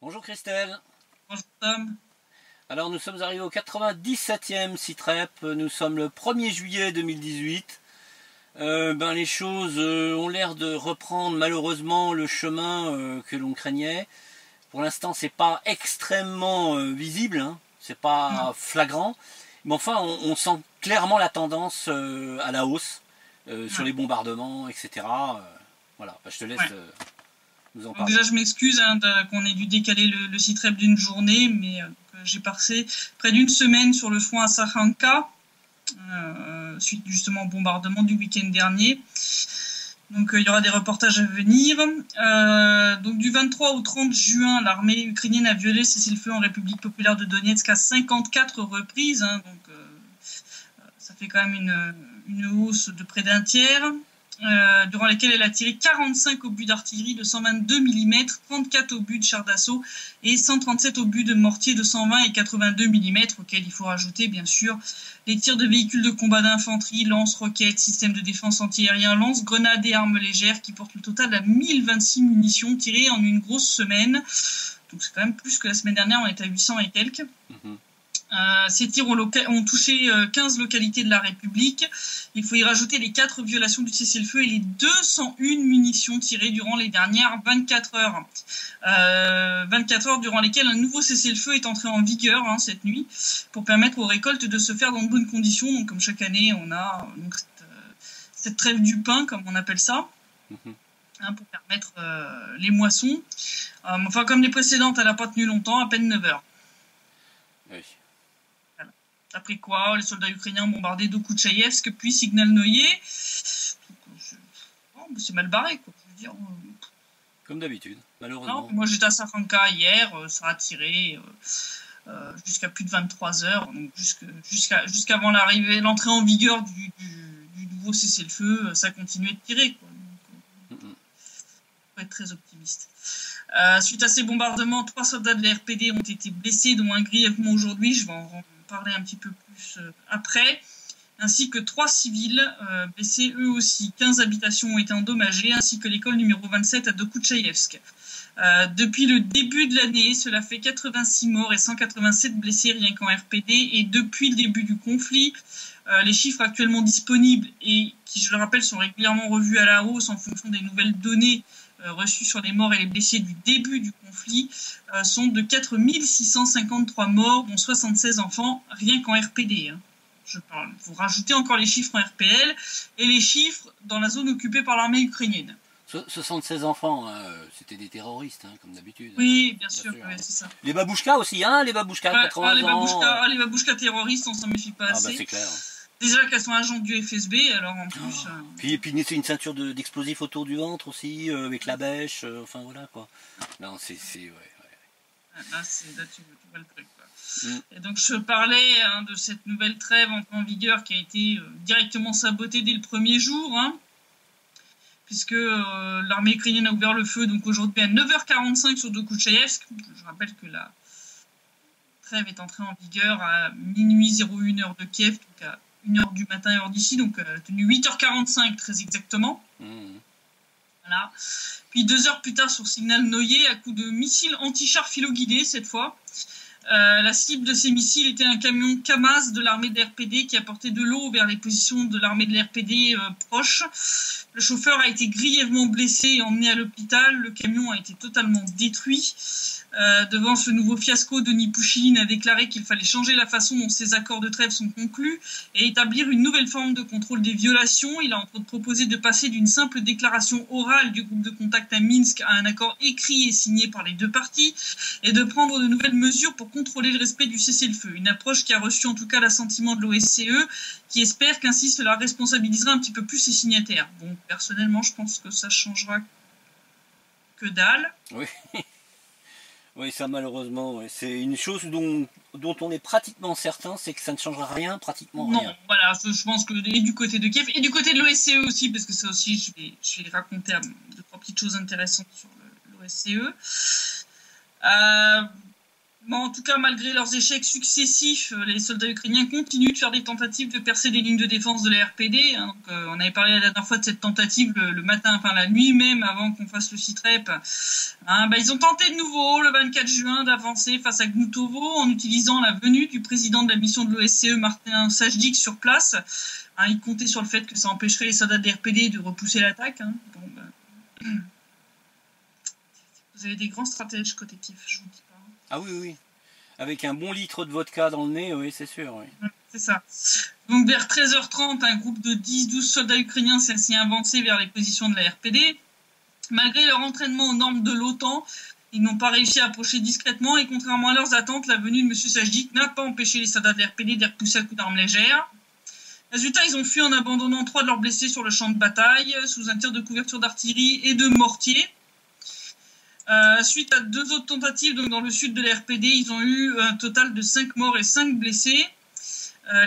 Bonjour Christelle. Bonjour Tom. Alors nous sommes arrivés au 97e Citrep, nous sommes le 1er juillet 2018. Les choses ont l'air de reprendre malheureusement le chemin que l'on craignait. Pour l'instant c'est pas extrêmement visible, hein. C'est pas flagrant, mais enfin on sent clairement la tendance à la hausse sur les bombardements, etc. Voilà, je te laisse nous en parler. Déjà je m'excuse qu'on ait dû décaler le Citrep d'une journée, mais j'ai passé près d'une semaine sur le front à Sakhanka, suite justement au bombardement du week-end dernier. Donc il y aura des reportages à venir. Donc du 23 au 30 juin, l'armée ukrainienne a violé le cessez-le-feu en République populaire de Donetsk à 54 reprises. Donc ça fait quand même une hausse de près d'un tiers. Durant lesquelles elle a tiré 45 obus d'artillerie de 122 mm, 34 obus de chars d'assaut et 137 obus de mortier de 120 et 82 mm, auxquels il faut rajouter bien sûr les tirs de véhicules de combat d'infanterie, lance-roquettes, systèmes de défense anti-aérien, lance-grenades et armes légères qui portent le total à 1026 munitions tirées en une grosse semaine. Donc c'est quand même plus que la semaine dernière, on est à 800 et quelques. Ces tirs ont touché 15 localités de la République. Il faut y rajouter les 4 violations du cessez-le-feu et les 201 munitions tirées durant les dernières 24 heures. 24 heures durant lesquelles un nouveau cessez-le-feu est entré en vigueur cette nuit pour permettre aux récoltes de se faire dans de bonnes conditions. Donc comme chaque année, on a cette trêve du pain, comme on appelle ça. Pour permettre les moissons. Enfin, comme les précédentes, elle n'a pas tenu longtemps, à peine 9 heures. Oui. Après quoi, les soldats ukrainiens ont bombardé Dokuchaïevsk, puis Signalnoye. C'est mal barré, quoi. Je veux dire. Comme d'habitude, malheureusement. Non, moi j'étais à Sakhanka hier, ça a tiré jusqu'à plus de 23 heures, donc jusqu'avant l'entrée en vigueur du nouveau cessez-le-feu, ça continuait de tirer, quoi. Donc, faut être très optimiste. Suite à ces bombardements, 3 soldats de la RPD ont été blessés, dont un grièvement aujourd'hui, je vais en parler un petit peu plus après, ainsi que 3 civils blessés eux aussi. 15 habitations ont été endommagées, ainsi que l'école numéro 27 à Dokuchaïevsk. Depuis le début de l'année, cela fait 86 morts et 187 blessés rien qu'en RPD, et depuis le début du conflit, les chiffres actuellement disponibles, et qui, je le rappelle, sont régulièrement revus à la hausse en fonction des nouvelles données reçus sur les morts et les blessés du début du conflit, sont de 4653 morts, dont 76 enfants, rien qu'en RPD. Je parle. Vous rajoutez encore les chiffres en RPL et les chiffres dans la zone occupée par l'armée ukrainienne. 76 enfants, c'était des terroristes, comme d'habitude. Oui, bien sûr, ouais, c'est ça. Les babouchkas aussi, les babouchkas, 80 ans. Les babouchkas terroristes, on s'en méfie pas assez. C'est clair. Déjà qu'elles sont agents du FSB, alors en plus... Puis une ceinture d'explosifs autour du ventre aussi, avec la bêche, enfin voilà quoi. Non, c'est... Ouais. Là, tu vois le truc, quoi. Et donc je parlais de cette nouvelle trêve entrée en vigueur qui a été directement sabotée dès le premier jour, puisque l'armée ukrainienne a ouvert le feu donc aujourd'hui à 9h45 sur Dokuchaïevsk. Je rappelle que la trêve est entrée en vigueur à minuit 01 heure de Kiev, donc à 1h du matin heure d'ici, donc elle a tenu 8h45 très exactement. Voilà. Puis 2 heures plus tard sur Signalnoye, à coup de missiles anti-chars filoguidés cette fois. La cible de ces missiles était un camion Kamaz de l'armée de l'RPD qui apportait de l'eau vers les positions de l'armée de l'RPD proches. Le chauffeur a été grièvement blessé et emmené à l'hôpital. Le camion a été totalement détruit. Devant ce nouveau fiasco, Denis Pouchkine a déclaré qu'il fallait changer la façon dont ces accords de trêve sont conclus et établir une nouvelle forme de contrôle des violations. Il a entre autres proposé de passer d'une simple déclaration orale du groupe de contact à Minsk à un accord écrit et signé par les deux parties, et de prendre de nouvelles mesures pour contrôler le respect du cessez-le-feu. Une approche qui a reçu en tout cas l'assentiment de l'OSCE, qui espère qu'ainsi cela responsabilisera un petit peu plus ses signataires. Bon, personnellement, je pense que ça changera que dalle. Oui. Oui, ça malheureusement, c'est une chose dont on est pratiquement certain, c'est que ça ne changera rien, pratiquement rien. Non, voilà, je pense que et du côté de Kiev, et du côté de l'OSCE aussi, parce que ça aussi, je vais raconter 2-3 petites choses intéressantes sur l'OSCE. Bon, en tout cas, malgré leurs échecs successifs, les soldats ukrainiens continuent de faire des tentatives de percer des lignes de défense de la RPD. Hein. Donc, on avait parlé la dernière fois de cette tentative le matin, enfin la nuit même, avant qu'on fasse le SITREP. Hein, ils ont tenté de nouveau, le 24 juin, d'avancer face à Gnutovo en utilisant la venue du président de la mission de l'OSCE, Martin Sajdik, sur place. Hein, ils comptaient sur le fait que ça empêcherait les soldats de la RPD de repousser l'attaque. Hein. Bon, vous avez des grands stratèges côté Kiev, je vous dis pas. Ah oui, oui. Avec un bon litre de vodka dans le nez, oui, c'est sûr. Oui. C'est ça. Donc vers 13h30, un groupe de 10-12 soldats ukrainiens s'est ainsi avancé vers les positions de la RPD. Malgré leur entraînement aux normes de l'OTAN, ils n'ont pas réussi à approcher discrètement et contrairement à leurs attentes, la venue de M. Sajdik n'a pas empêché les soldats de la RPD de les repousser à coups d'armes légères. Résultat, ils ont fui en abandonnant 3 de leurs blessés sur le champ de bataille, sous un tir de couverture d'artillerie et de mortier. Suite à 2 autres tentatives donc dans le sud de la RPD, ils ont eu un total de 5 morts et 5 blessés.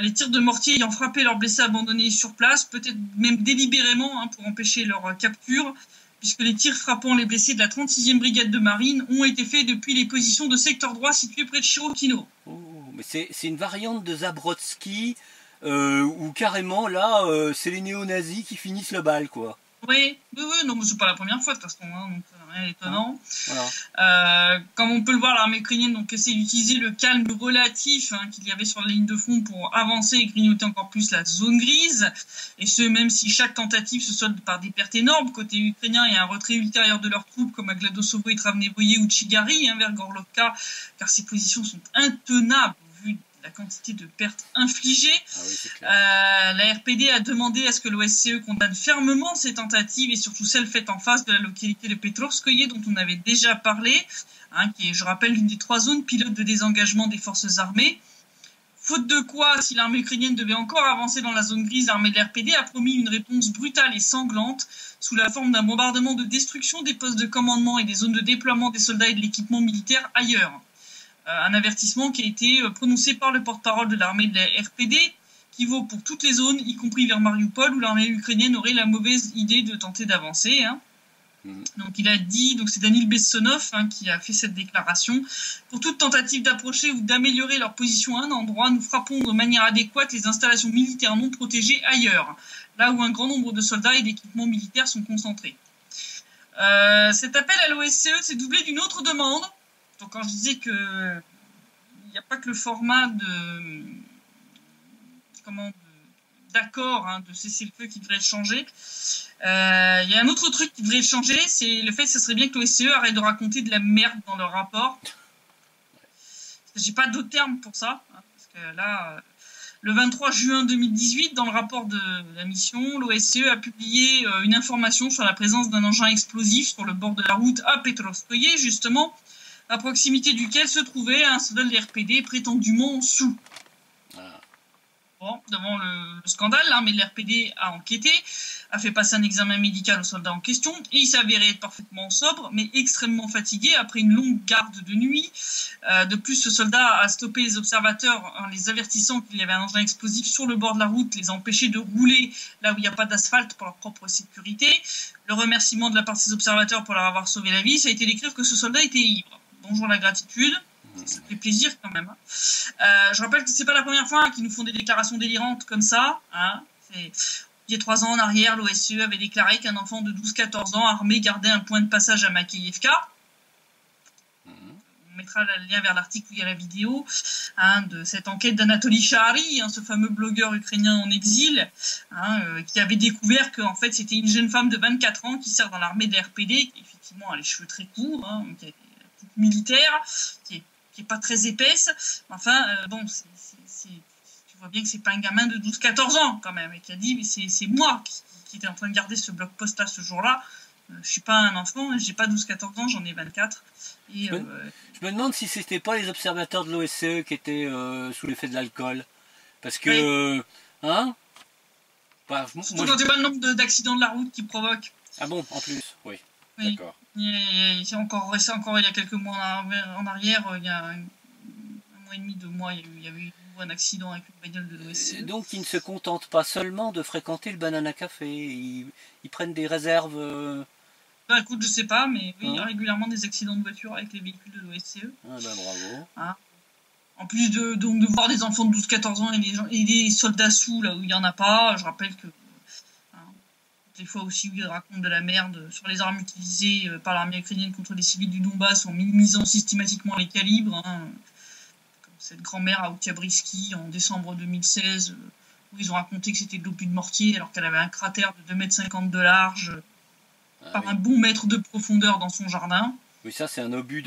Les tirs de mortier ayant frappé leurs blessés abandonnés sur place, peut-être même délibérément pour empêcher leur capture, puisque les tirs frappant les blessés de la 36e brigade de marine ont été faits depuis les positions de secteur droit situées près de Chirokino. Oh, mais c'est une variante de Zabrodsky, où carrément là, c'est les néo-nazis qui finissent le bal, quoi. Oui, non, mais c'est pas la première fois de toute façon, donc rien d'étonnant. Voilà. Comme on peut le voir, l'armée ukrainienne donc essaie d'utiliser le calme relatif qu'il y avait sur la ligne de front pour avancer et grignoter encore plus la zone grise, et ce même si chaque tentative se solde par des pertes énormes côté ukrainien et un retrait ultérieur de leurs troupes comme à Gladosovo et Travnevoye ou Tchigari vers Gorlovka, car ces positions sont intenables vu la quantité de pertes infligées. Ah oui, la RPD a demandé à ce que l'OSCE condamne fermement ces tentatives et surtout celles faites en face de la localité de Petrovskoye dont on avait déjà parlé, qui est, je rappelle, l'une des 3 zones pilotes de désengagement des forces armées. Faute de quoi, si l'armée ukrainienne devait encore avancer dans la zone grise, l'armée de la RPD a promis une réponse brutale et sanglante sous la forme d'un bombardement de destruction des postes de commandement et des zones de déploiement des soldats et de l'équipement militaire ailleurs. Un avertissement qui a été prononcé par le porte-parole de l'armée de la RPD, qui vaut pour toutes les zones, y compris vers Mariupol, où l'armée ukrainienne aurait la mauvaise idée de tenter d'avancer. Donc il a dit, donc c'est Danil Bessonov qui a fait cette déclaration. Pour toute tentative d'approcher ou d'améliorer leur position à un endroit, nous frappons de manière adéquate les installations militaires non protégées ailleurs, là où un grand nombre de soldats et d'équipements militaires sont concentrés. Cet appel à l'OSCE s'est doublé d'une autre demande. Donc quand je disais que il n'y a pas que le format d'accord de cessez-le-feu qui devrait changer. Il y a un autre truc qui devrait changer, c'est le fait que ce serait bien que l'OSCE arrête de raconter de la merde dans leur rapport. J'ai pas d'autre terme pour ça, parce que là, le 23 juin 2018, dans le rapport de la mission, l'OSCE a publié une information sur la présence d'un engin explosif sur le bord de la route à Petrovskoye, justement, à proximité duquel se trouvait un soldat de l'RPD prétendument sous. Bon, devant le scandale, l'armée de l'RPD a enquêté, a fait passer un examen médical au soldat en question, et il s'avérait être parfaitement sobre, mais extrêmement fatigué après une longue garde de nuit. De plus, ce soldat a stoppé les observateurs en les avertissant qu'il y avait un engin explosif sur le bord de la route, les empêcher de rouler là où il n'y a pas d'asphalte pour leur propre sécurité. Le remerciement de la part de ces observateurs pour leur avoir sauvé la vie, ça a été d'écrire que ce soldat était ivre. Bonjour la gratitude. Ça fait plaisir quand même. Je rappelle que c'est pas la première fois qu'ils nous font des déclarations délirantes comme ça. Il y a 3 ans en arrière, l'OSCE avait déclaré qu'un enfant de 12-14 ans armé gardait un point de passage à Makeyevka. On mettra le lien vers l'article où il y a la vidéo de cette enquête d'Anatoly Shahari, ce fameux blogueur ukrainien en exil, qui avait découvert qu'en fait c'était une jeune femme de 24 ans qui sert dans l'armée de la RPD, qui effectivement a les cheveux très courts, qui a une coupe militaire, qui est pas très épaisse. Enfin, tu vois bien que c'est pas un gamin de 12-14 ans quand même, et qui a dit mais c'est moi qui était en train de garder ce bloc-post là ce jour-là. Je suis pas un enfant, j'ai pas 12-14 ans, j'en ai 24. Et, je me demande si c'était pas les observateurs de l'OSCE qui étaient sous l'effet de l'alcool. Parce que... Oui. Surtout quand tu vois le nombre d'accidents de la route qu'ils provoquent. Ah bon, en plus, oui. D'accord. C'est encore il y a quelques mois en arrière, il y a un mois et demi, 2 mois, il y avait eu un accident avec une bagnole de l'OSCE. Donc ils ne se contentent pas seulement de fréquenter le Banana Café, ils prennent des réserves... Bah écoute, je sais pas, mais oui, il y a régulièrement des accidents de voiture avec les véhicules de l'OSCE. Ah bah bravo. Hein. En plus de voir des enfants de 12-14 ans et des soldats sous là où il n'y en a pas, je rappelle que des fois aussi où ils racontent de la merde sur les armes utilisées par l'armée ukrainienne contre les civils du Donbass en minimisant systématiquement les calibres. Comme cette grand-mère à Oktyabrysky en décembre 2016, où ils ont raconté que c'était de l'obus de mortier alors qu'elle avait un cratère de 2,50 m de large par un bon mètre de profondeur dans son jardin. Oui, ça c'est un obus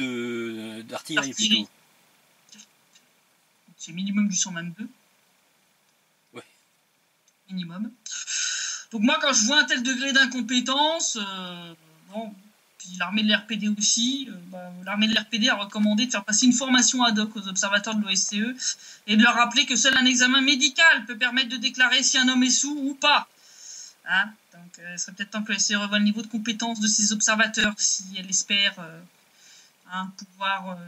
d'artillerie plutôt. C'est minimum du 122. Ouais. Minimum. Donc moi, quand je vois un tel degré d'incompétence, puis l'armée de l'RPD aussi, l'armée de l'RPD a recommandé de faire passer une formation ad hoc aux observateurs de l'OSCE et de leur rappeler que seul un examen médical peut permettre de déclarer si un homme est sous ou pas. Donc il serait peut-être temps que l'OSCE revoie le niveau de compétence de ses observateurs si elle espère pouvoir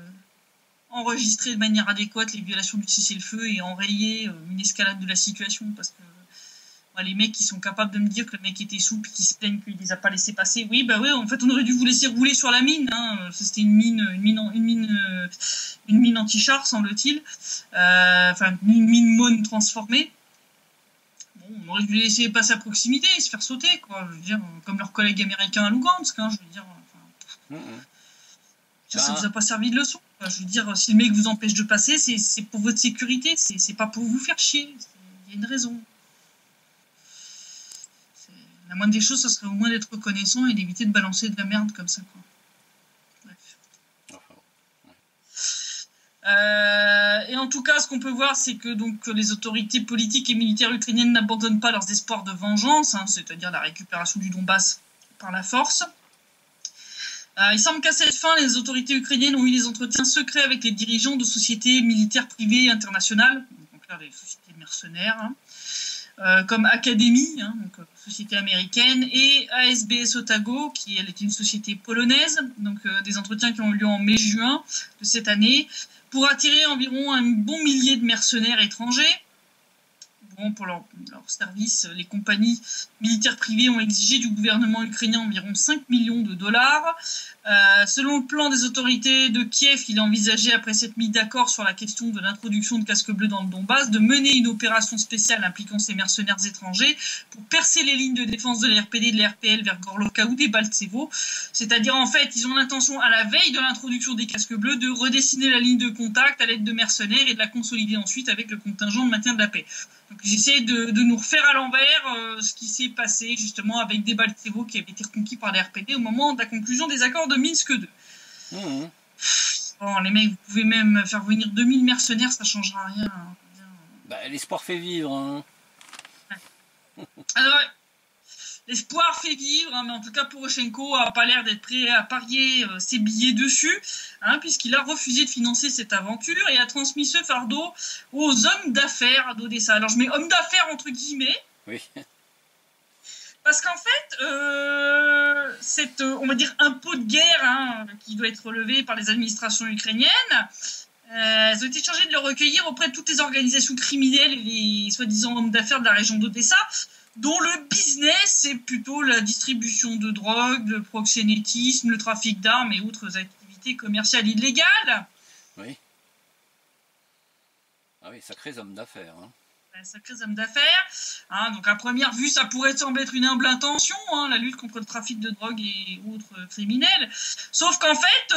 enregistrer de manière adéquate les violations du cessez-le-feu et enrayer une escalade de la situation, parce que les mecs qui sont capables de me dire que le mec était souple et qui se plaignent qu'il les a pas laissés passer. Oui, en fait, on aurait dû vous laisser rouler sur la mine. C'était une mine anti-char, semble-t-il. Une mine MON transformée. Bon, on aurait dû les laisser passer à proximité et se faire sauter, quoi. Je veux dire, comme leurs collègues américains à Lugansk, je veux dire. Ça vous a pas servi de leçon. Je veux dire, si le mec vous empêche de passer, c'est pour votre sécurité, c'est pas pour vous faire chier. Il y a une raison. La moindre des choses, ça serait au moins d'être reconnaissant et d'éviter de balancer de la merde comme ça, quoi. Bref. Et en tout cas, ce qu'on peut voir, c'est que donc les autorités politiques et militaires ukrainiennes n'abandonnent pas leurs espoirs de vengeance, c'est-à-dire la récupération du Donbass par la force. Il semble qu'à cette fin, les autorités ukrainiennes ont eu des entretiens secrets avec les dirigeants de sociétés militaires privées et internationales, donc là, les sociétés mercenaires, comme Academy, donc société américaine, et ASBS Otago, qui elle était une société polonaise, donc des entretiens qui ont eu lieu en mai-juin de cette année, pour attirer environ un bon millier de mercenaires étrangers. Bon, pour leur service, les compagnies militaires privées ont exigé du gouvernement ukrainien environ 5 millions de dollars. Selon le plan des autorités de Kiev, il est envisagé, après s'être mis d'accord sur la question de l'introduction de casques bleus dans le Donbass, de mener une opération spéciale impliquant ces mercenaires étrangers pour percer les lignes de défense de l'RPD et de l'RPL vers Gorlovka ou des Baltsevo. C'est-à-dire, en fait, ils ont l'intention, à la veille de l'introduction des casques bleus, de redessiner la ligne de contact à l'aide de mercenaires et de la consolider ensuite avec le contingent de maintien de la paix. Donc ils essaient de nous refaire à l'envers ce qui s'est passé justement avec des Baltsevo qui avaient été reconquis par les RPD au moment de la conclusion des accords de Minsk II. Bon, les mecs, vous pouvez même faire venir 2000 mercenaires, ça changera rien. L'espoir fait vivre. Ouais. Alors, l'espoir fait vivre, mais en tout cas Poroshenko n'a pas l'air d'être prêt à parier ses billets dessus, puisqu'il a refusé de financer cette aventure et a transmis ce fardeau aux hommes d'affaires d'Odessa. Alors je mets hommes d'affaires entre guillemets, oui. Parce qu'en fait, cet, on va dire, impôt de guerre qui doit être relevé par les administrations ukrainiennes, elles ont été chargées de le recueillir auprès de toutes les organisations criminelles et les soi-disant hommes d'affaires de la région d'Odessa, dont le business, c'est plutôt la distribution de drogue, le proxénétisme, le trafic d'armes et autres activités commerciales illégales. Oui. Ah oui, sacrés hommes d'affaires. Sacrés hommes d'affaires. Donc à première vue, ça pourrait sembler être une humble intention, la lutte contre le trafic de drogue et autres criminels. Sauf qu'en fait,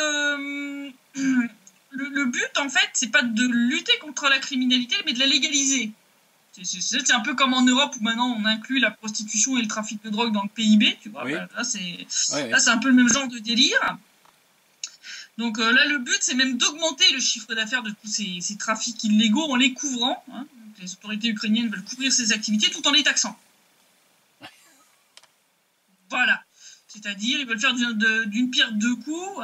le but, en fait, c'est pas de lutter contre la criminalité, mais de la légaliser. C'est un peu comme en Europe où maintenant on inclut la prostitution et le trafic de drogue dans le PIB, tu vois. Oui. Là, c'est un peu le même genre de délire. Donc là, le but, c'est même d'augmenter le chiffre d'affaires de tous ces trafics illégaux en les couvrant. Les autorités ukrainiennes veulent couvrir ces activités tout en les taxant. Voilà. C'est-à-dire, ils veulent faire d'une pierre deux coups,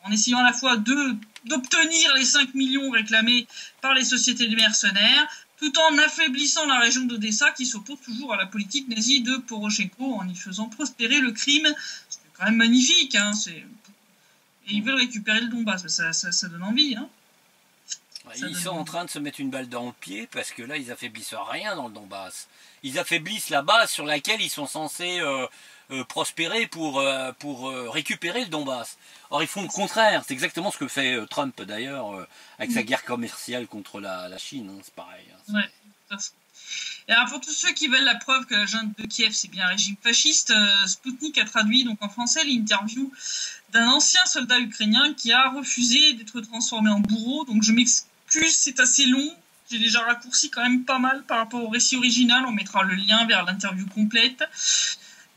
en essayant à la fois d'obtenir les 5 millions réclamés par les sociétés de mercenaires, tout en affaiblissant la région d'Odessa qui s'oppose toujours à la politique nazie de Poroshenko en y faisant prospérer le crime. C'est quand même magnifique. Et ils veulent récupérer le Donbass. Ça donne envie. Ils sont en train de se mettre une balle dans le pied parce que là, ils affaiblissent rien dans le Donbass. Ils affaiblissent la base sur laquelle ils sont censés prospérer, pour récupérer le Donbass. Or, ils font le contraire. C'est exactement ce que fait Trump, d'ailleurs, avec sa guerre commerciale contre la Chine. Hein, c'est pareil. Hein, ouais, tout à fait. Et alors, pour tous ceux qui veulent la preuve que la junte de Kiev, c'est bien un régime fasciste, Sputnik a traduit donc en français l'interview d'un ancien soldat ukrainien qui a refusé d'être transformé en bourreau. Donc, je m'excuse, c'est assez long. J'ai déjà raccourci quand même pas mal par rapport au récit original. On mettra le lien vers l'interview complète.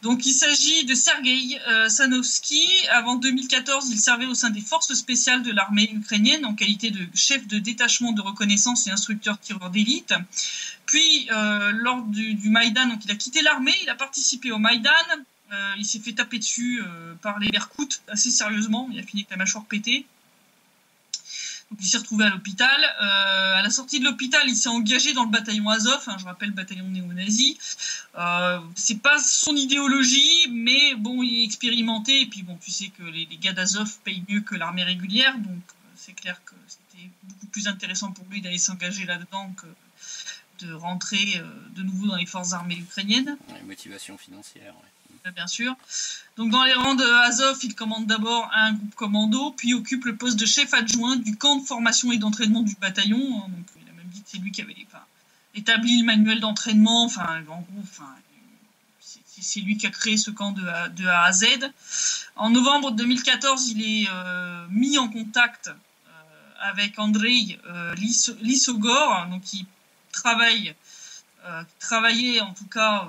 Donc, il s'agit de Sergueï Sanovski. Avant 2014, il servait au sein des forces spéciales de l'armée ukrainienne en qualité de chef de détachement de reconnaissance et instructeur tireur d'élite. Puis, lors du Maïdan, donc, il a quitté l'armée, il a participé au Maïdan. Il s'est fait taper dessus par les Berkoutes assez sérieusement. Il a fini avec la mâchoire pétée. Donc, il s'est retrouvé à l'hôpital. À la sortie de l'hôpital, il s'est engagé dans le bataillon Azov. Hein, je rappelle, bataillon néo-nazi. C'est pas son idéologie, mais bon, il est expérimenté. Et puis bon, tu sais que les gars d'Azov payent mieux que l'armée régulière, donc c'est clair que c'était beaucoup plus intéressant pour lui d'aller s'engager là-dedans que de rentrer de nouveau dans les forces armées ukrainiennes. Ouais, motivation financière, ouais. Bien sûr. Donc dans les rangs de Azov, il commande d'abord un groupe commando, puis occupe le poste de chef adjoint du camp de formation et d'entraînement du bataillon. Donc il a même dit que c'est lui qui avait établi le manuel d'entraînement. Enfin, en gros, c'est lui qui a créé ce camp de A à Z. En novembre 2014, il est mis en contact avec Andrei Lissogor, donc qui travaillait en tout cas.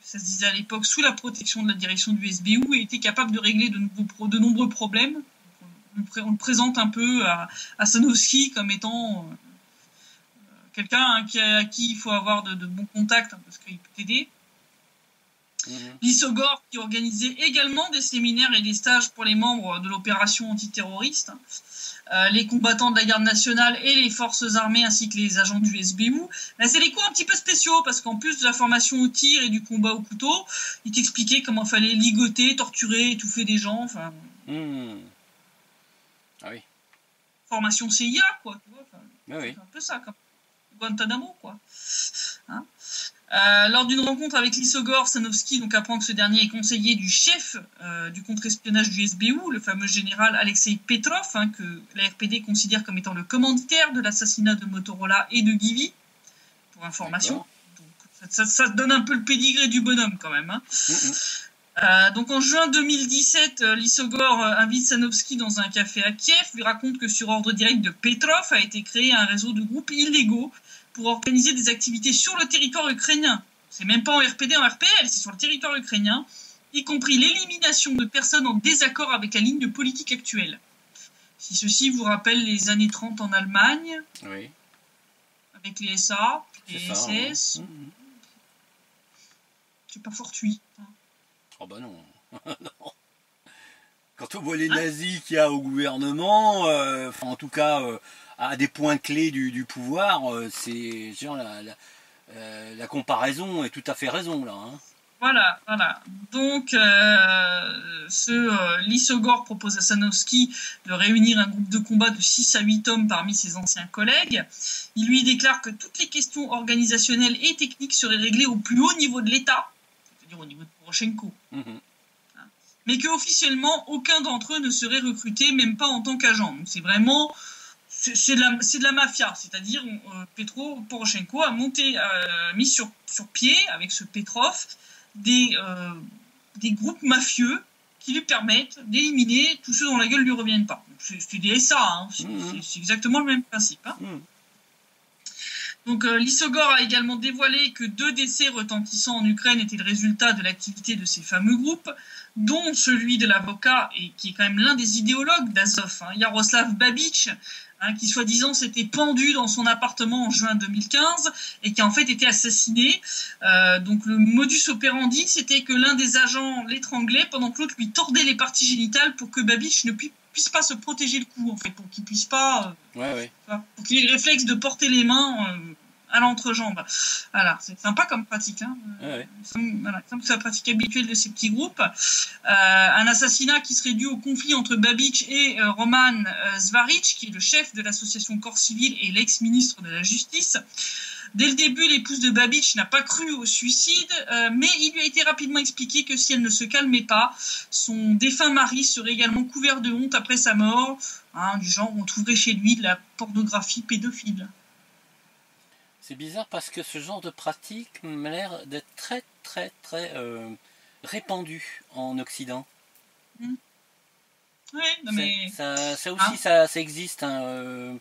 Ça se disait à l'époque, sous la protection de la direction du SBU et était capable de régler de nombreux problèmes. On le présente un peu à Sanovski comme étant quelqu'un à qui il faut avoir de bons contacts parce qu'il peut t'aider. Lissogor qui organisait également des séminaires et des stages pour les membres de l'opération antiterroriste, les combattants de la garde nationale et les forces armées ainsi que les agents du SBU. Là, c'est des cours un petit peu spéciaux parce qu'en plus de la formation au tir et du combat au couteau, il t'expliquait comment il fallait ligoter, torturer, étouffer des gens. Enfin, Ah oui. Formation CIA, quoi. Tu vois, oui. C'est un peu ça, comme Guantanamo, quoi. Hein, lors d'une rencontre avec Lissogor, Sanovski donc apprend que ce dernier est conseiller du chef du contre-espionnage du SBU, le fameux général Alexei Petrov, hein, que la RPD considère comme étant le commanditaire de l'assassinat de Motorola et de Givy, pour information. Donc, ça donne un peu le pédigré du bonhomme quand même. Hein. Donc en juin 2017, Lissogor invite Sanovski dans un café à Kiev, lui raconte que sur ordre direct de Petrov a été créé un réseau de groupes illégaux pour organiser des activités sur le territoire ukrainien. C'est même pas en RPD, en RPL, c'est sur le territoire ukrainien, y compris l'élimination de personnes en désaccord avec la ligne de politique actuelle. Si ceci vous rappelle les années 30 en Allemagne, oui. Avec les SA, les SS, c'est pas fortuit. Oh bah non. Non. Quand on voit les nazis qu'il y a au gouvernement, en tout cas à des points clés du pouvoir, c'est genre la comparaison est tout à fait raison là. Hein. Voilà. Donc, Lissogor propose à Sanovski de réunir un groupe de combat de 6 à 8 hommes parmi ses anciens collègues. Il lui déclare que toutes les questions organisationnelles et techniques seraient réglées au plus haut niveau de l'État, c'est-à-dire au niveau de Poroshenko. Mais qu'officiellement, aucun d'entre eux ne serait recruté, même pas en tant qu'agent. Donc, c'est vraiment... C'est de la mafia, c'est-à-dire Poroshenko a mis sur pied, avec ce Petrov, des groupes mafieux qui lui permettent d'éliminer tous ceux dont la gueule ne lui reviennent pas. C'est des SA, hein, c'est exactement le même principe. Hein. Donc Lissogor a également dévoilé que 2 décès retentissants en Ukraine étaient le résultat de l'activité de ces fameux groupes, dont celui de l'avocat, et qui est quand même l'un des idéologues d'Azov, hein, Yaroslav Babich, hein, qui soi-disant s'était pendu dans son appartement en juin 2015 et qui a en fait été assassiné. Donc le modus operandi, c'était que l'un des agents l'étranglait pendant que l'autre lui tordait les parties génitales pour que Babich ne puisse pas se protéger le cou, en fait, pour qu'il puisse pas... pour qu'il ait le réflexe de porter les mains à l'entrejambe. Voilà, c'est sympa comme pratique. Hein. Voilà, c'est la pratique habituelle de ces petits groupes. Un assassinat qui serait dû au conflit entre Babich et Roman Zvaric, qui est le chef de l'association Corps Civil et l'ex-ministre de la Justice. Dès le début, l'épouse de Babiš n'a pas cru au suicide, mais il lui a été rapidement expliqué que si elle ne se calmait pas, son défunt mari serait également couvert de honte après sa mort. Du genre, on trouverait chez lui de la pornographie pédophile. C'est bizarre parce que ce genre de pratique m'a l'air d'être très très très répandu en Occident. Ouais, non mais... Ça aussi, ça existe. Hein,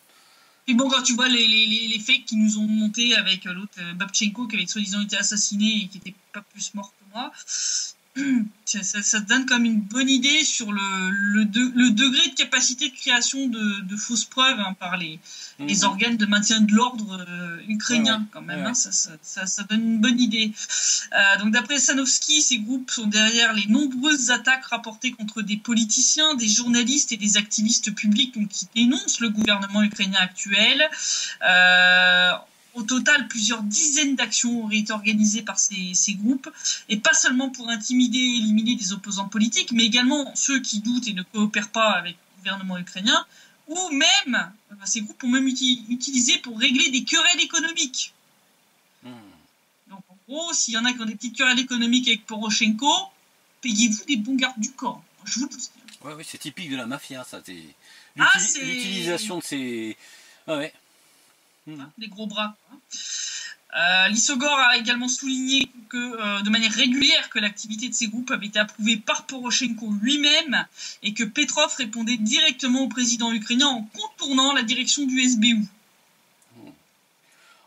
Et bon, quand tu vois les fakes qui nous ont monté avec l'autre Babchenko qui avait soi-disant été assassiné et qui n'était pas plus mort que moi, ça te donne comme une bonne idée sur le degré de capacité de création de fausses preuves par les organes de maintien de l'ordre ukrainien, quand même. Ouais. Hein, ça donne une bonne idée. Donc d'après Sanovsky, ces groupes sont derrière les nombreuses attaques rapportées contre des politiciens, des journalistes et des activistes publics qui dénoncent le gouvernement ukrainien actuel. Au total, plusieurs dizaines d'actions auraient été organisées par ces groupes, et pas seulement pour intimider et éliminer des opposants politiques, mais également ceux qui doutent et ne coopèrent pas avec le gouvernement ukrainien, ou même, ces groupes ont même utilisé pour régler des querelles économiques. Donc en gros, s'il y en a qui ont des petites querelles économiques avec Poroshenko, payez-vous des bons gardes du corps. Je vous le dis. Oui, c'est typique de la mafia, ça. L'utilisation de ces... Ouais. Des gros bras. Lissogor a également souligné que, de manière régulière, que l'activité de ces groupes avait été approuvée par Poroshenko lui-même et que Petrov répondait directement au président ukrainien en contournant la direction du SBU.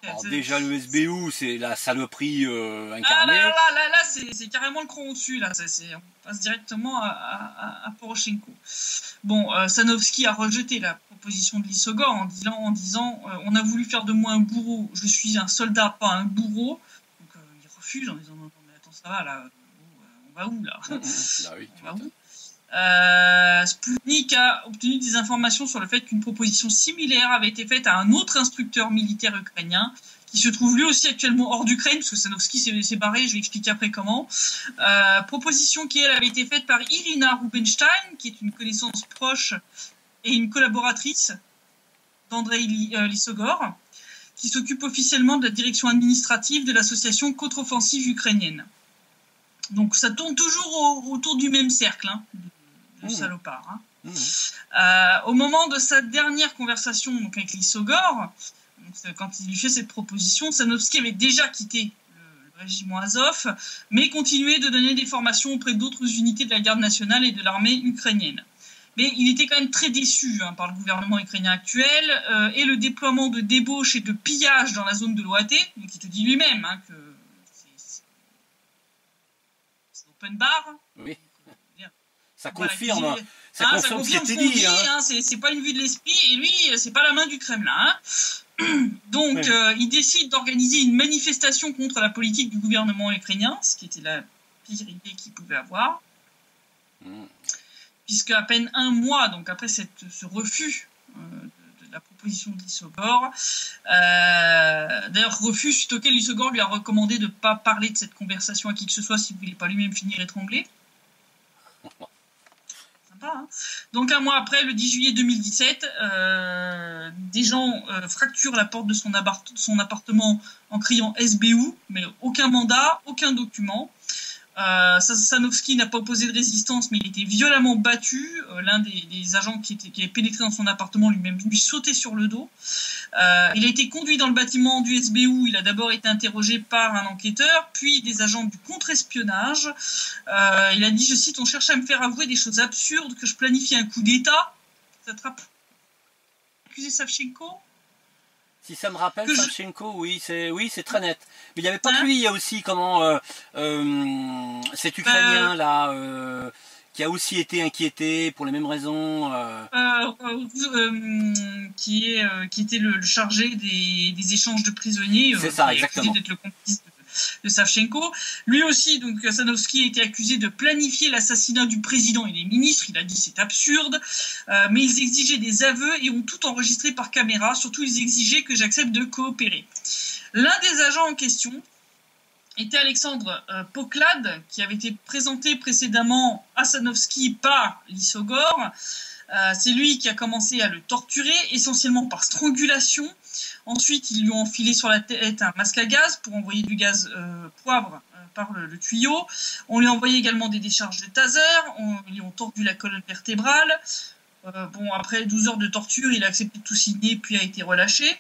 Alors déjà le SBU, c'est la saloperie incarnée. Là, c'est carrément le cran au-dessus. Là, on passe directement à Poroshenko. Bon, Sanovsky a rejeté la proposition de Lissogor en disant on a voulu faire de moi un bourreau. Je suis un soldat, pas un bourreau. Donc il refuse en disant non mais attends, ça va là. On va où là? On va où? Sputnik a obtenu des informations sur le fait qu'une proposition similaire avait été faite à un autre instructeur militaire ukrainien qui se trouve lui aussi actuellement hors d'Ukraine, parce que Sanovsky s'est barré, je vais expliquer après comment. Proposition qui, elle, avait été faite par Irina Rubenstein, qui est une connaissance proche et une collaboratrice d'Andrei Lissogor, qui s'occupe officiellement de la direction administrative de l'association Contre-offensive ukrainienne. Donc ça tourne toujours autour du même cercle, hein, de salopard. Hein. Au moment de sa dernière conversation donc, avec Lissogor, quand il lui fait cette proposition, Sanovsky avait déjà quitté le régiment Azov, mais continuait de donner des formations auprès d'autres unités de la garde nationale et de l'armée ukrainienne. Mais il était quand même très déçu par le gouvernement ukrainien actuel et le déploiement de débauches et de pillages dans la zone de l'OAT, donc il te dit lui-même que c'est open bar. Oui. Ça confirme, voilà, ça confirme ce qui était dit. C'est pas une vue de l'esprit, et lui, c'est pas la main du Kremlin. Hein. Donc, il décide d'organiser une manifestation contre la politique du gouvernement ukrainien, ce qui était la pire idée qu'il pouvait avoir. Puisque à peine un mois, donc après ce refus de la proposition de Lissogor, d'ailleurs refus suite auquel Lissogor lui a recommandé de ne pas parler de cette conversation à qui que ce soit s'il ne voulait pas lui-même finir étranglé. Hein. Donc un mois après, le 10 juillet 2017, des gens fracturent la porte de son appartement en criant SBU, mais aucun mandat, aucun document. Sanovsky n'a pas opposé de résistance, mais il était violemment battu. L'un des agents qui avait pénétré dans son appartement lui sautait sur le dos. Il a été conduit dans le bâtiment du SBU. Il a d'abord été interrogé par un enquêteur, puis des agents du contre-espionnage. Il a dit, je cite, on cherche à me faire avouer des choses absurdes, que je planifie un coup d'État. Ça te rappelle accusé Savchenko? Si ça me rappelle Savchenko, oui, c'est très net. Mais il n'y avait pas que lui, il y a aussi cet Ukrainien là qui a aussi été inquiété pour les mêmes raisons. Qui était le chargé des échanges de prisonniers. C'est ça, exactement. D'être le complice de Savchenko. Lui aussi, donc Sanovsky a été accusé de planifier l'assassinat du président et des ministres. Il a dit c'est absurde, mais ils exigeaient des aveux et ont tout enregistré par caméra. Surtout, ils exigeaient que j'accepte de coopérer. L'un des agents en question était Alexandre Poklad, qui avait été présenté précédemment à Sanovsky par Lissogor. C'est lui qui a commencé à le torturer, essentiellement par strangulation, Ensuite, ils lui ont enfilé sur la tête un masque à gaz pour envoyer du gaz poivre par le tuyau. On lui a envoyé également des décharges de taser. Ils lui ont tordu la colonne vertébrale. Après 12 heures de torture, il a accepté de tout signer puis a été relâché.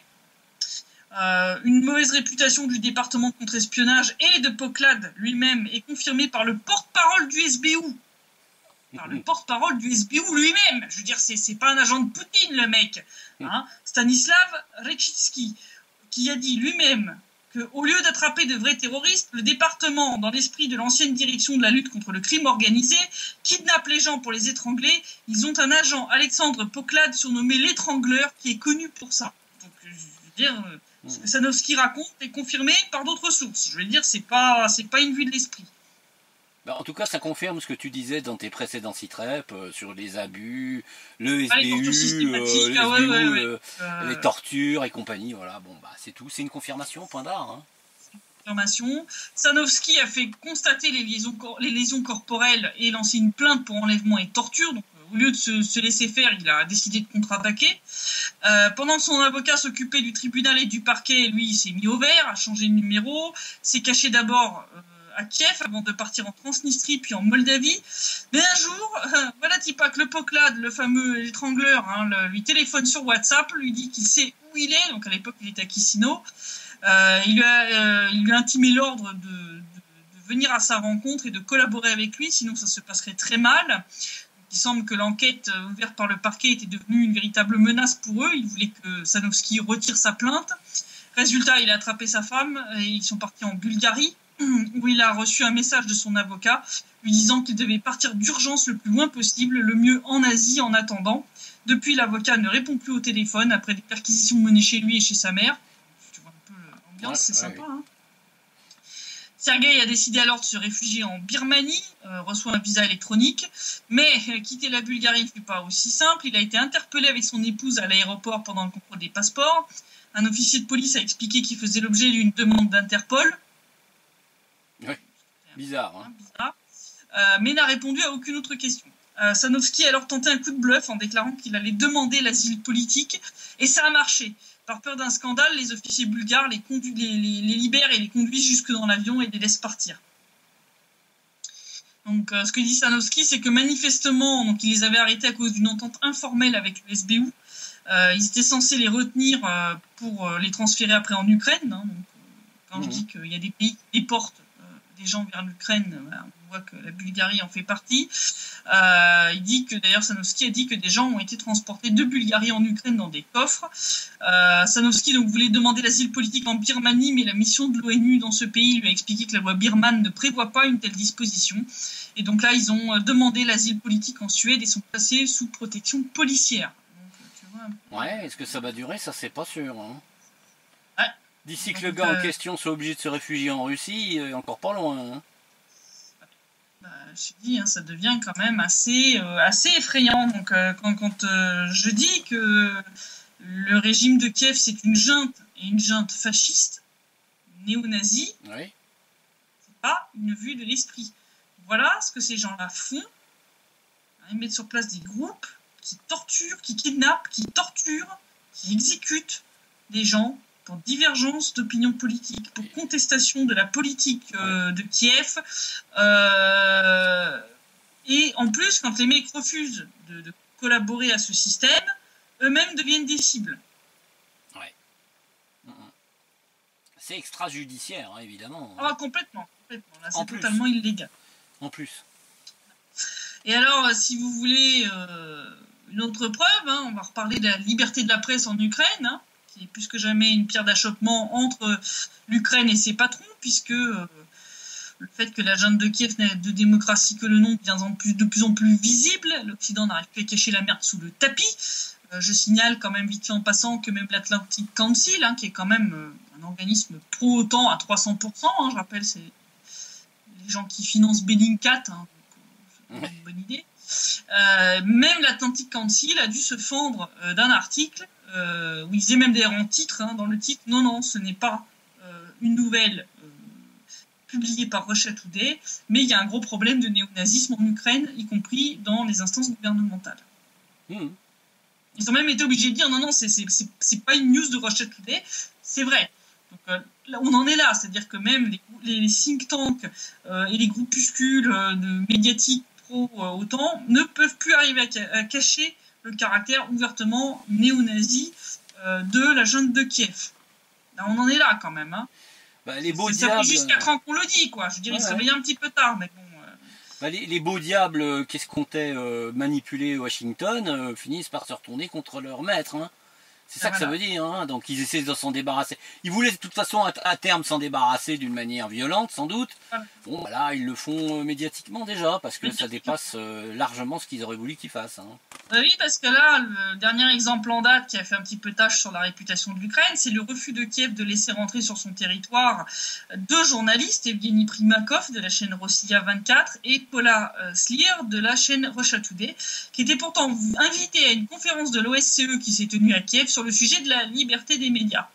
Une mauvaise réputation du département de contre-espionnage et de Poklad lui-même est confirmée par le porte-parole du SBU. Par le porte-parole du SBU lui-même. Je veux dire, c'est pas un agent de Poutine, le mec. Hein. Stanislav Rechitsky, qui a dit lui-même qu'au lieu d'attraper de vrais terroristes, le département, dans l'esprit de l'ancienne direction de la lutte contre le crime organisé, kidnappe les gens pour les étrangler. Ils ont un agent, Alexandre Poklad, surnommé l'étrangleur, qui est connu pour ça. Donc, je veux dire, ce que Sanovsky raconte est confirmé par d'autres sources. Je veux dire, c'est pas une vue de l'esprit. En tout cas, ça confirme ce que tu disais dans tes précédents sitrep sur les abus, le SBU, les tortures et compagnie. Voilà, c'est tout. C'est une confirmation, point barre. Hein. Confirmation. Sanovsky a fait constater les lésions corporelles et lancé une plainte pour enlèvement et torture. Donc, au lieu de se laisser faire, il a décidé de contre-attaquer. Pendant que son avocat s'occupait du tribunal et du parquet, lui, il s'est mis au vert, a changé de numéro, s'est caché d'abord à Kiev avant de partir en Transnistrie puis en Moldavie. Mais un jour, voilà Tipak le Poklad, le fameux étrangleur, lui téléphone sur WhatsApp, lui dit qu'il sait où il est. Donc à l'époque, il était à Chisinau. Il lui a intimé l'ordre de venir à sa rencontre et de collaborer avec lui, sinon ça se passerait très mal. Il semble que l'enquête ouverte par le parquet était devenue une véritable menace pour eux. Ils voulaient que Sanovsky retire sa plainte. Résultat, il a attrapé sa femme et ils sont partis en Bulgarie, où il a reçu un message de son avocat lui disant qu'il devait partir d'urgence le plus loin possible, le mieux en Asie en attendant. Depuis, l'avocat ne répond plus au téléphone après des perquisitions menées chez lui et chez sa mère. Tu vois un peu l'ambiance, c'est sympa. Hein. Sergueï a décidé alors de se réfugier en Birmanie, reçoit un visa électronique, mais quitter la Bulgarie ne fut pas aussi simple. Il a été interpellé avec son épouse à l'aéroport pendant le contrôle des passeports. Un officier de police a expliqué qu'il faisait l'objet d'une demande d'Interpol. Oui, bizarre. Hein. Bizarre. Mais n'a répondu à aucune autre question. Sanovsky a alors tenté un coup de bluff en déclarant qu'il allait demander l'asile politique, et ça a marché. Par peur d'un scandale, les officiers bulgares les libèrent et les conduisent jusque dans l'avion et les laissent partir. Donc, ce que dit Sanovsky, c'est que manifestement, donc, ils les avaient arrêtés à cause d'une entente informelle avec le SBU. Ils étaient censés les retenir pour les transférer après en Ukraine. Hein. Donc, quand je dis qu'il y a des pays qui déportent des gens vers l'Ukraine, on voit que la Bulgarie en fait partie. Il dit que, d'ailleurs, Sanovsky a dit que des gens ont été transportés de Bulgarie en Ukraine dans des coffres. Sanovsky donc voulait demander l'asile politique en Birmanie, mais la mission de l'ONU dans ce pays lui a expliqué que la loi birmane ne prévoit pas une telle disposition. Et donc là, ils ont demandé l'asile politique en Suède et sont placés sous protection policière. Donc, tu vois, ouais, est-ce que ça va durer? Ça, c'est pas sûr. Hein. Ouais. D'ici que le gars en question soit obligé de se réfugier en Russie, il est encore pas loin. Hein. Je dis, ça devient quand même assez effrayant. Donc, quand je dis que le régime de Kiev, c'est une junte, et une junte fasciste, néo-nazie, oui. C'est pas une vue de l'esprit. Voilà ce que ces gens-là font. Ils mettent sur place des groupes qui torturent, qui kidnappent, qui torturent, qui exécutent des gens pour divergence d'opinion politique, pour contestation de la politique de Kiev. Et en plus, quand les mecs refusent de collaborer à ce système, eux-mêmes deviennent des cibles. Ouais. C'est extrajudiciaire, hein, évidemment. Ah, complètement. Là, c'est totalement illégal. En plus. Et alors, si vous voulez une autre preuve, on va reparler de la liberté de la presse en Ukraine, qui est plus que jamais une pierre d'achoppement entre l'Ukraine et ses patrons, puisque le fait que la junte de Kiev n'ait de démocratie que le nom devient de plus en plus visible. L'Occident n'arrive plus à cacher la merde sous le tapis. Je signale quand même vite fait en passant que même l'Atlantic Council, qui est quand même un organisme pro-OTAN à 300%, je rappelle, c'est les gens qui financent Bellingcat, c'est une bonne idée. Même l'Atlantic Council a dû se fendre d'un article où il disait même d'ailleurs en titre, dans le titre, non, ce n'est pas une nouvelle publiée par Russia Today, mais il y a un gros problème de néonazisme en Ukraine, y compris dans les instances gouvernementales. Ils ont même été obligés de dire non, c'est pas une news de Russia Today, c'est vrai. Donc là, on en est là, c'est-à-dire que même les think tanks et les groupuscules médiatiques pro-OTAN ne peuvent plus arriver à cacher le caractère ouvertement néo-nazi de la junte de Kiev. Là, on en est là quand même. Hein. Bah, les beaux ça diables... fait juste 4 ans qu'on le dit, quoi. Je veux dire, ils se réveillaient un petit peu tard, mais bon... Bah, les beaux diables qui se comptaient manipuler Washington finissent par se retourner contre leur maître. Hein. C'est ça que ça veut dire. Hein. Donc ils essaient de s'en débarrasser. Ils voulaient de toute façon à terme s'en débarrasser d'une manière violente, sans doute. Bon, bah là, ils le font médiatiquement déjà, parce que ça dépasse largement ce qu'ils auraient voulu qu'ils fassent. Hein. Oui, parce que là, le dernier exemple en date qui a fait un petit peu tâche sur la réputation de l'Ukraine, c'est le refus de Kiev de laisser rentrer sur son territoire 2 journalistes, Evgeny Primakov de la chaîne Rossiya 24 et Paula Slier de la chaîne Russia Today, qui étaient pourtant invités à une conférence de l'OSCE qui s'est tenue à Kiev sur le sujet de la liberté des médias.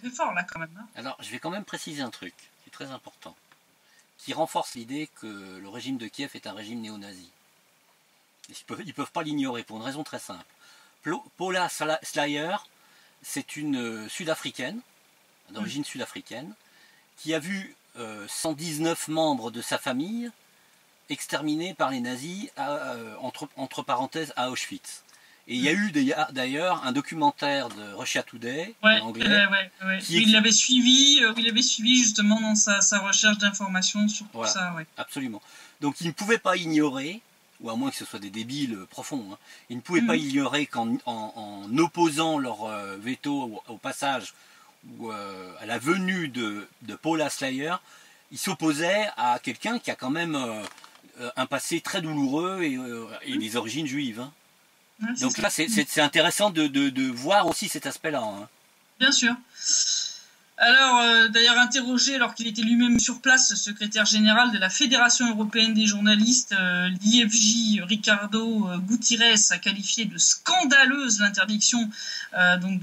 C'est fort là quand même. Hein. Alors, je vais quand même préciser un truc qui est très important, qui renforce l'idée que le régime de Kiev est un régime néo-nazi. Ils peuvent pas l'ignorer pour une raison très simple. Paula Slier, c'est une Sud-Africaine, d'origine sud-africaine, qui a vu 119 membres de sa famille exterminés par les nazis, entre parenthèses, à Auschwitz. Et il y a eu d'ailleurs un documentaire de Russia Today, en anglais. Il l'avait suivi justement dans sa recherche d'informations sur tout ça. Ouais. Absolument. Donc ils ne pouvaient pas ignorer, ou à moins que ce soit des débiles profonds, hein, ils ne pouvaient pas ignorer qu'en opposant leur veto au passage ou à la venue de Paula Slier, ils s'opposaient à quelqu'un qui a quand même un passé très douloureux et des origines juives. Hein. Ouais, donc là, c'est intéressant de voir aussi cet aspect-là. Hein. Bien sûr. Alors, d'ailleurs, interrogé alors qu'il était lui-même sur place, secrétaire général de la Fédération européenne des journalistes, l'IFJ, Ricardo Gutiérrez a qualifié de scandaleuse l'interdiction donc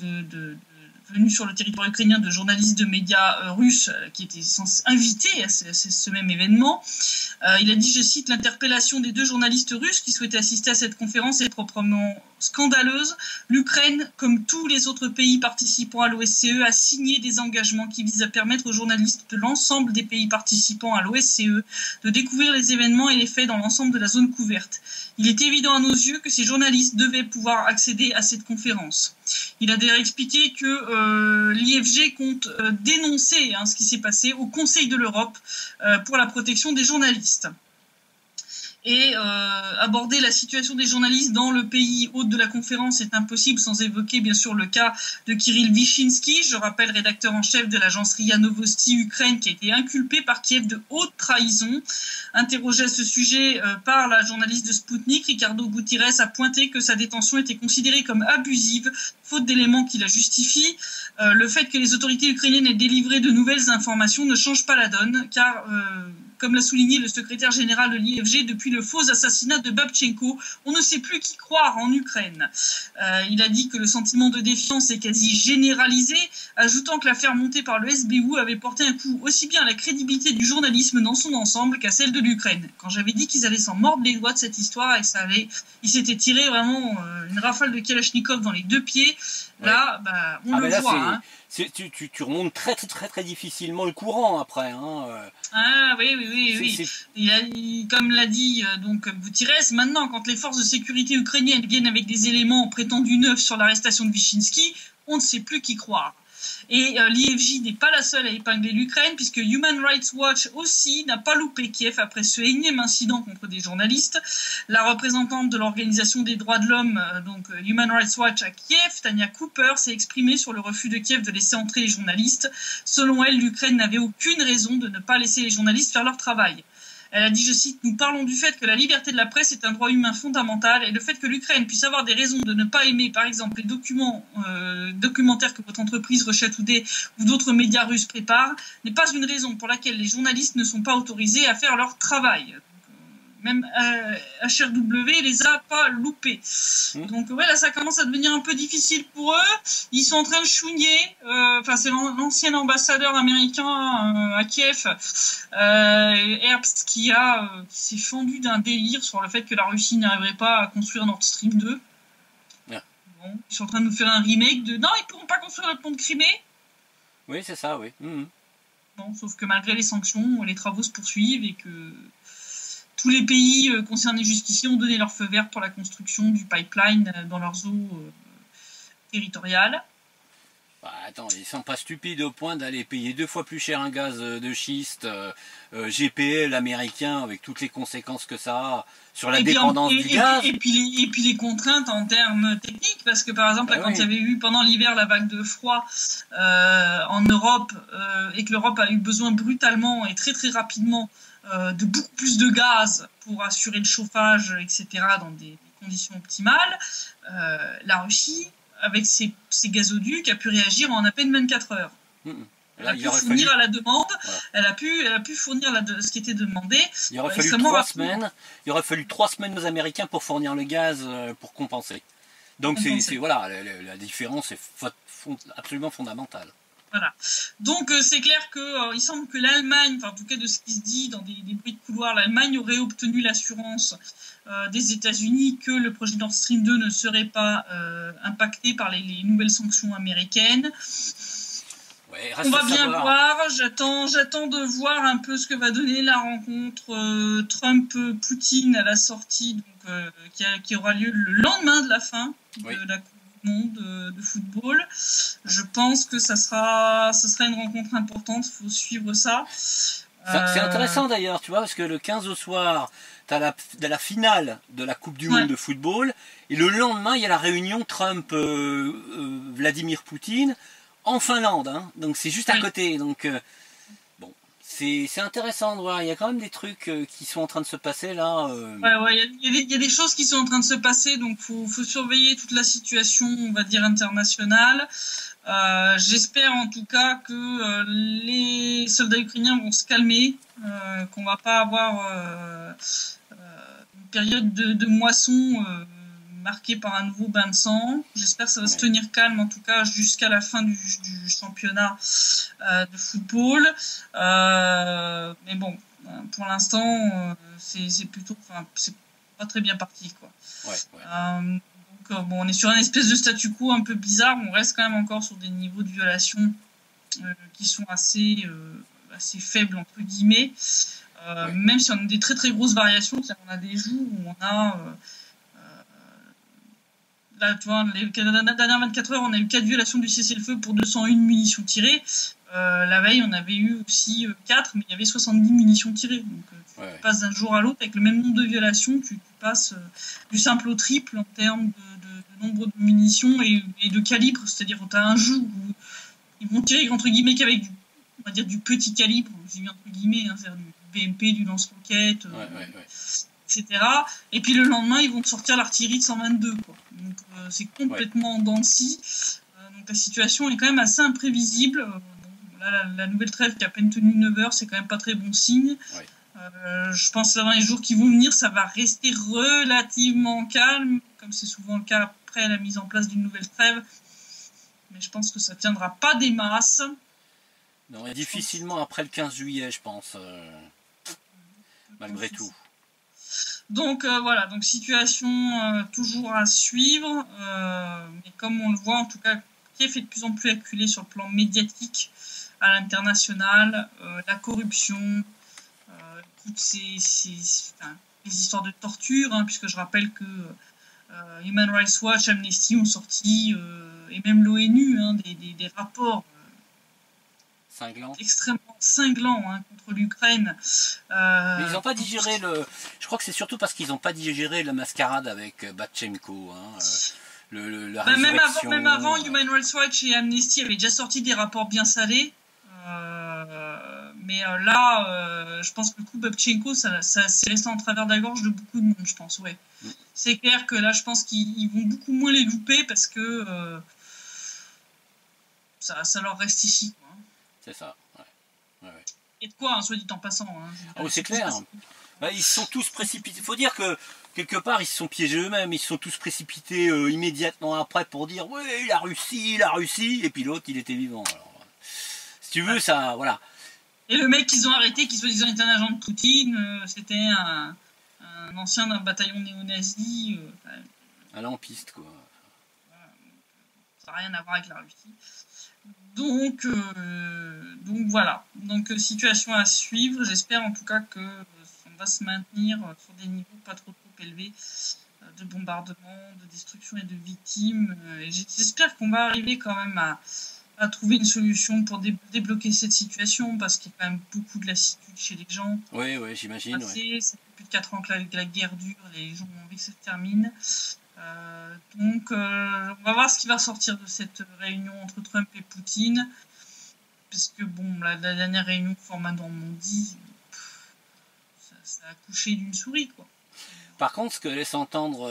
venue sur le territoire ukrainien de journalistes de médias russes qui étaient invités à ce même événement. Il a dit, je cite, l'interpellation des 2 journalistes russes qui souhaitaient assister à cette conférence est proprement scandaleuse. L'Ukraine, comme tous les autres pays participants à l'OSCE, a signé des engagements qui visent à permettre aux journalistes de l'ensemble des pays participants à l'OSCE de découvrir les événements et les faits dans l'ensemble de la zone couverte. Il est évident à nos yeux que ces journalistes devaient pouvoir accéder à cette conférence. Il a d'ailleurs expliqué que l'IFG compte dénoncer ce qui s'est passé au Conseil de l'Europe pour la protection des journalistes. Et aborder la situation des journalistes dans le pays hôte de la conférence est impossible sans évoquer bien sûr le cas de Kirill Vyshinsky, je rappelle rédacteur en chef de l'agence RIA Novosti Ukraine, qui a été inculpé par Kiev de haute trahison. Interrogé à ce sujet par la journaliste de Sputnik, Ricardo Gutiérrez a pointé que sa détention était considérée comme abusive, faute d'éléments qui la justifient. Le fait que les autorités ukrainiennes aient délivré de nouvelles informations ne change pas la donne, car comme l'a souligné le secrétaire général de l'IFG, depuis le faux assassinat de Babchenko, on ne sait plus qui croire en Ukraine. Il a dit que le sentiment de défiance est quasi généralisé, ajoutant que l'affaire montée par le SBU avait porté un coup aussi bien à la crédibilité du journalisme dans son ensemble qu'à celle de l'Ukraine. Quand j'avais dit qu'ils allaient s'en mordre les doigts de cette histoire et que ils s'étaient tiré vraiment une rafale de Kalachnikov dans les 2 pieds, là, on le voit. Hein. Tu remontes très difficilement le courant après. Hein. Ah oui. Comme l'a dit donc Gutiérrez, maintenant quand les forces de sécurité ukrainiennes viennent avec des éléments prétendus neufs sur l'arrestation de Vyshinsky, on ne sait plus qui croire. Et l'IFJ n'est pas la seule à épingler l'Ukraine, puisque Human Rights Watch aussi n'a pas loupé Kiev après ce énième incident contre des journalistes. La représentante de l'Organisation des droits de l'homme, donc Human Rights Watch à Kiev, Tania Cooper, s'est exprimée sur le refus de Kiev de laisser entrer les journalistes. Selon elle, l'Ukraine n'avait aucune raison de ne pas laisser les journalistes faire leur travail. Elle a dit, je cite, « Nous parlons du fait que la liberté de la presse est un droit humain fondamental et le fait que l'Ukraine puisse avoir des raisons de ne pas aimer, par exemple, les documentaires que votre entreprise Russia Today ou d'autres médias russes préparent, n'est pas une raison pour laquelle les journalistes ne sont pas autorisés à faire leur travail. » même HRW les a pas loupés. Donc ouais, là ça commence à devenir un peu difficile pour eux. Ils sont en train de chouigner. Enfin, c'est l'ancien ambassadeur américain à Kiev, Herbst, qui s'est fendu d'un délire sur le fait que la Russie n'arriverait pas à construire Nord Stream 2. Bon, ils sont en train de nous faire un remake de non, ils pourront pas construire le pont de Crimée. Oui, c'est ça, oui. Bon, sauf que malgré les sanctions, les travaux se poursuivent et que tous les pays concernés jusqu'ici ont donné leur feu vert pour la construction du pipeline dans leurs eaux territoriales. Bah, attends, ils sont pas stupides au point d'aller payer 2 fois plus cher un gaz de schiste GPL américain avec toutes les conséquences que ça a sur la dépendance du gaz. Et puis les contraintes en termes techniques, parce que par exemple, là, quand il y avait eu pendant l'hiver la vague de froid en Europe et que l'Europe a eu besoin brutalement et très très rapidement de beaucoup plus de gaz pour assurer le chauffage, etc., dans des conditions optimales, la Russie, avec ses gazoducs, a pu réagir en à peine 24 heures. Elle a pu fournir à la demande, voilà. Elle a pu fournir ce qui était demandé. Il aurait fallu 3 semaines. Il aurait fallu 3 semaines aux Américains pour fournir le gaz pour compenser. Donc voilà, la différence est absolument fondamentale. Voilà. Donc c'est clair que il semble que l'Allemagne, enfin en tout cas de ce qui se dit dans des bruits de couloir, l'Allemagne aurait obtenu l'assurance des États-Unis que le projet Nord Stream 2 ne serait pas impacté par les nouvelles sanctions américaines. Ouais, on va bien voir. J'attends de voir un peu ce que va donner la rencontre Trump-Poutine à la sortie, donc qui aura lieu le lendemain de la fin de la Coupe du Monde de football. Je pense que ça sera une rencontre importante. Il faut suivre ça. C'est intéressant d'ailleurs, tu vois, parce que le 15 au soir, tu as la finale de la Coupe du Monde de football, et le lendemain, il y a la réunion Trump-Vladimir Poutine en Finlande, hein. Donc c'est juste à côté. Donc bon, c'est intéressant de voir. Il y a quand même des trucs qui sont en train de se passer là. Il y a des choses qui sont en train de se passer, donc faut surveiller toute la situation, on va dire internationale. J'espère en tout cas que les soldats ukrainiens vont se calmer, qu'on va pas avoir une période de moisson marquée par un nouveau bain de sang. J'espère que ça va se tenir calme en tout cas jusqu'à la fin du championnat de football. Mais bon, pour l'instant, c'est plutôt, c'est pas très bien parti, quoi. Donc, bon, on est sur un espèce de statu quo un peu bizarre. On reste quand même encore sur des niveaux de violation qui sont assez faibles entre guillemets. Même si on a des très très grosses variations, on a des jours où on a là, tu vois, les dernières 24 heures, on a eu 4 violations du cessez-le-feu pour 201 munitions tirées. La veille, on avait eu aussi 4, mais il y avait 70 munitions tirées. Donc, tu passes d'un jour à l'autre avec le même nombre de violations, tu passes du simple au triple en termes de nombre de munitions et de calibre. C'est-à-dire que tu as un jour où ils vont tirer, entre guillemets, qu'avec on va dire du petit calibre, j'ai mis entre guillemets, hein, c'est-à-dire du BMP, du lance-roquette, etc. Et puis le lendemain, ils vont te sortir l'artillerie de 122, quoi. Donc c'est complètement en dents de scie. Donc la situation est quand même assez imprévisible. Là, la nouvelle trêve qui a à peine tenu 9 heures, c'est quand même pas très bon signe. Je pense que dans les jours qui vont venir, ça va rester relativement calme, comme c'est souvent le cas après la mise en place d'une nouvelle trêve. Mais je pense que ça tiendra pas des masses. Non, et difficilement après le 15 juillet, je pense. Malgré tout. Donc voilà, donc situation toujours à suivre. Mais comme on le voit, en tout cas, Kiev est de plus en plus acculé sur le plan médiatique à l'international. La corruption, toutes les histoires de torture, hein, puisque je rappelle que Human Rights Watch, Amnesty ont sorti, et même l'ONU, hein, des rapports extrêmement cinglants, hein, contre l'Ukraine. Mais ils n'ont pas digéré je crois que c'est surtout parce qu'ils n'ont pas digéré la mascarade avec Batchenko. Hein, même avant, Human Rights Watch et Amnesty avaient déjà sorti des rapports bien salés. Mais là, je pense que le coup Babchenko, ça s'est resté en travers de la gorge de beaucoup de monde, je pense. C'est clair que là, je pense qu'ils vont beaucoup moins les louper parce que ça leur reste ici, quoi. C'est ça. Il y a de quoi, hein, soit dit en passant. Hein, oh, c'est clair. Bah, ils sont tous précipités. Il faut dire que quelque part ils se sont piégés eux-mêmes. Ils se sont tous précipités immédiatement après pour dire oui, il a réussi. Et puis l'autre, il était vivant. Alors, si tu veux, ça, voilà. Et le mec qu'ils ont arrêté, qui soi-disant était un agent de Poutine, c'était un ancien d'un bataillon néo-nazi. Un lampiste, quoi. Ça n'a rien à voir avec la Russie. Donc voilà. Donc situation à suivre. J'espère en tout cas que on va se maintenir sur des niveaux pas trop élevés de bombardement, de destruction et de victimes. Et j'espère qu'on va arriver quand même à trouver une solution pour débloquer cette situation, parce qu'il y a quand même beaucoup de lassitude chez les gens. Oui, j'imagine. Ça fait plus de 4 ans que la guerre dure, les gens ont envie que ça se termine. Donc on va voir ce qui va sortir de cette réunion entre Trump et Poutine, parce que bon, la dernière réunion format Normandie, ça a accouché d'une souris, quoi. Par contre, ce que laisse entendre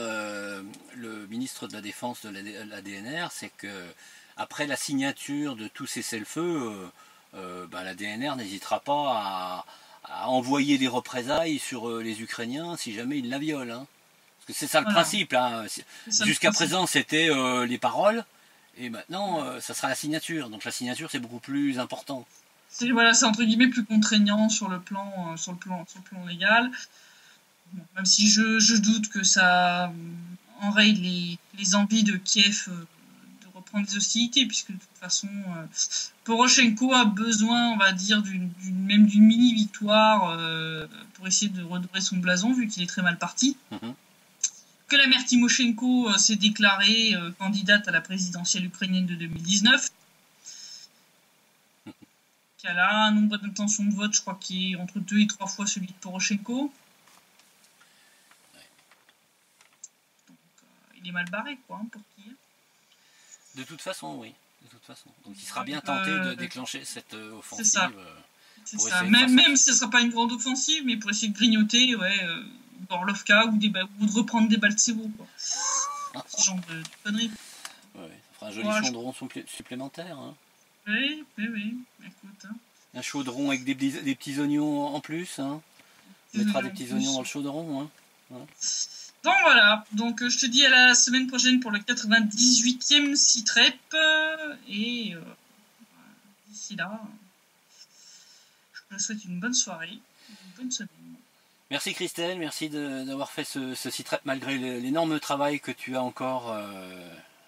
le ministre de la Défense de la DNR, c'est que après la signature de tous ces cessez-le-feu, la DNR n'hésitera pas à envoyer des représailles sur les Ukrainiens si jamais ils la violent. Hein. Parce que c'est ça le principe. Hein. Jusqu'à présent, c'était les paroles, et maintenant, ça sera la signature. Donc la signature, c'est beaucoup plus important. C'est entre guillemets plus contraignant sur le plan légal. Bon, même si je doute que ça enraye les envies de Kiev de reprendre des hostilités, puisque de toute façon, Poroshenko a besoin, on va dire, d'une mini-victoire pour essayer de redorer son blason, vu qu'il est très mal parti. Que la mère Timoshenko s'est déclarée candidate à la présidentielle ukrainienne de 2019. Qu'elle a un nombre d'intentions de vote, je crois, qui est entre 2 et 3 fois celui de Poroshenko. Donc, il est mal barré, quoi, pour Kiev. De toute façon, oui. Donc, il sera bien tenté de déclencher cette offensive. C'est ça. Même si ce ne sera pas une grande offensive, mais pour essayer de grignoter, Orlovka ou de reprendre des balles de Baltsevo, quoi. Ce genre de conneries. Ouais, ça fera un joli chaudron supplémentaire. Hein. Oui. Écoute. Hein. Un chaudron avec des petits oignons en plus. Hein. On mettra des petits oignons dans le chaudron. Hein. Ouais. Donc voilà. Donc je te dis à la semaine prochaine pour le 98e Citrep. Et d'ici là, je te souhaite une bonne soirée, une bonne semaine. Merci Christelle, merci d'avoir fait ce Citrep malgré l'énorme travail que tu as encore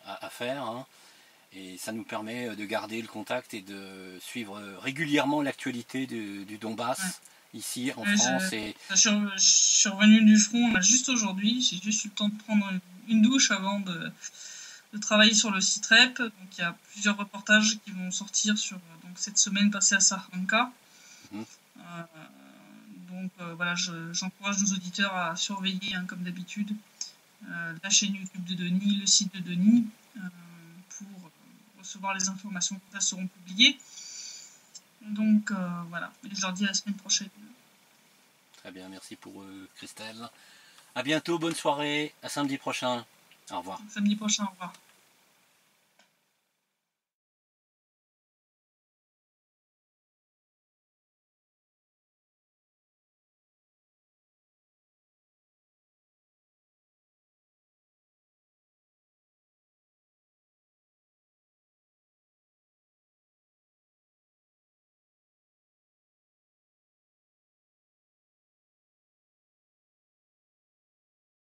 à faire. Hein. Et ça nous permet de garder le contact et de suivre régulièrement l'actualité du Donbass, ici en France. Je suis revenu du front juste aujourd'hui, j'ai juste eu le temps de prendre une douche avant de travailler sur le Citrep. Donc il y a plusieurs reportages qui vont sortir sur cette semaine passée à Sarhanka. Donc voilà, j'encourage nos auditeurs à surveiller, hein, comme d'habitude, la chaîne YouTube de Denis, le site de Denis, pour recevoir les informations qui seront publiées. Donc voilà, et je leur dis à la semaine prochaine. Très bien, merci pour Christelle. À bientôt, bonne soirée, à samedi prochain. Au revoir. Samedi prochain, au revoir.